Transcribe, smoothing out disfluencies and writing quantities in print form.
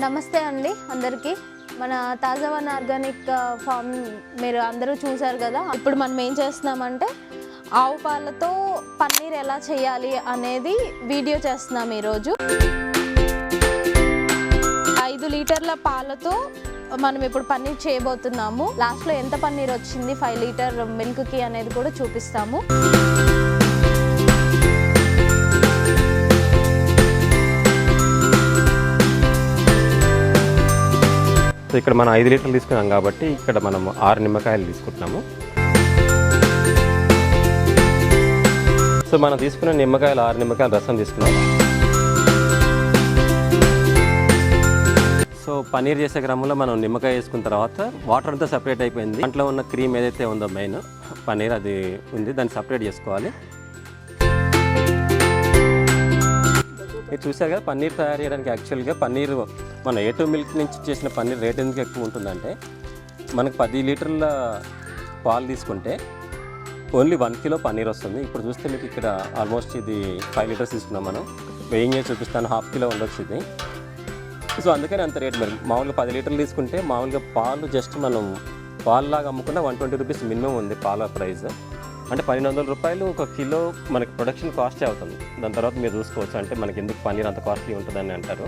నమస్తే అండి అందరికీ. మన తాజావన్ ఆర్గానిక్ ఫామ్ మీరు అందరూ చూసారు కదా. ఇప్పుడు మనం ఏం చేస్తున్నామంటే ఆవు పాలతో పన్నీర్ ఎలా చేయాలి అనేది వీడియో చేస్తున్నాం ఈరోజు. 5 లీటర్ల పాలతో మనం ఇప్పుడు పన్నీర్ చేయబోతున్నాము. లాస్ట్లో ఎంత పన్నీర్ వచ్చింది 5 లీటర్ మిల్క్కి అనేది కూడా చూపిస్తాము. సో ఇక్కడ మనం 5 లీటర్లు తీసుకున్నాం కాబట్టి ఇక్కడ మనం 6 నిమ్మకాయలు తీసుకుంటున్నాము. సో మనం తీసుకున్న నిమ్మకాయలు 6 నిమ్మకాయల రసం తీసుకున్నాం. సో పన్నీర్ చేసే క్రమంలో మనం నిమ్మకాయ వేసుకున్న తర్వాత వాటర్ అంతా సపరేట్ అయిపోయింది. దాంట్లో ఉన్న క్రీమ్ ఏదైతే ఉందో మెయిన్ పన్నీర్ అది ఉంది, దాన్ని సపరేట్ చేసుకోవాలి. మీరు చూసారు కదా, పన్నీర్ తయారు చేయడానికి యాక్చువల్గా పన్నీర్ మన A2 మిల్క్ నుంచి చేసిన పన్నీర్ రేట్ ఎందుకు ఎక్కువ ఉంటుందంటే, మనకు 10 లీటర్ల పాలు తీసుకుంటే ఓన్లీ 1 కిలో పన్నీర్ వస్తుంది. ఇప్పుడు చూస్తే మీకు ఇక్కడ ఆల్మోస్ట్ ఇది 5 లీటర్స్ తీసుకున్నాం. మనం వెయ్యి చూపిస్తాను, 1/2 కిలో ఉండొచ్చు ఇది. సో అందుకని అంత రేట్. మరి మామూలుగా 10 లీటర్లు తీసుకుంటే మామూలుగా పాలు జస్ట్ మనం పాలులాగా అమ్ముకున్న 120 రూపీస్ మినిమం ఉంది పాల ప్రైస్. అంటే 1200 రూపాయలు 1 కిలో మనకి ప్రొడక్షన్ కాస్టే అవుతుంది. దాని తర్వాత మీరు చూసుకోవచ్చు, అంటే మనకి ఎందుకు పన్నీర్ అంత కాస్ట్లీ ఉంటుందని అంటారు.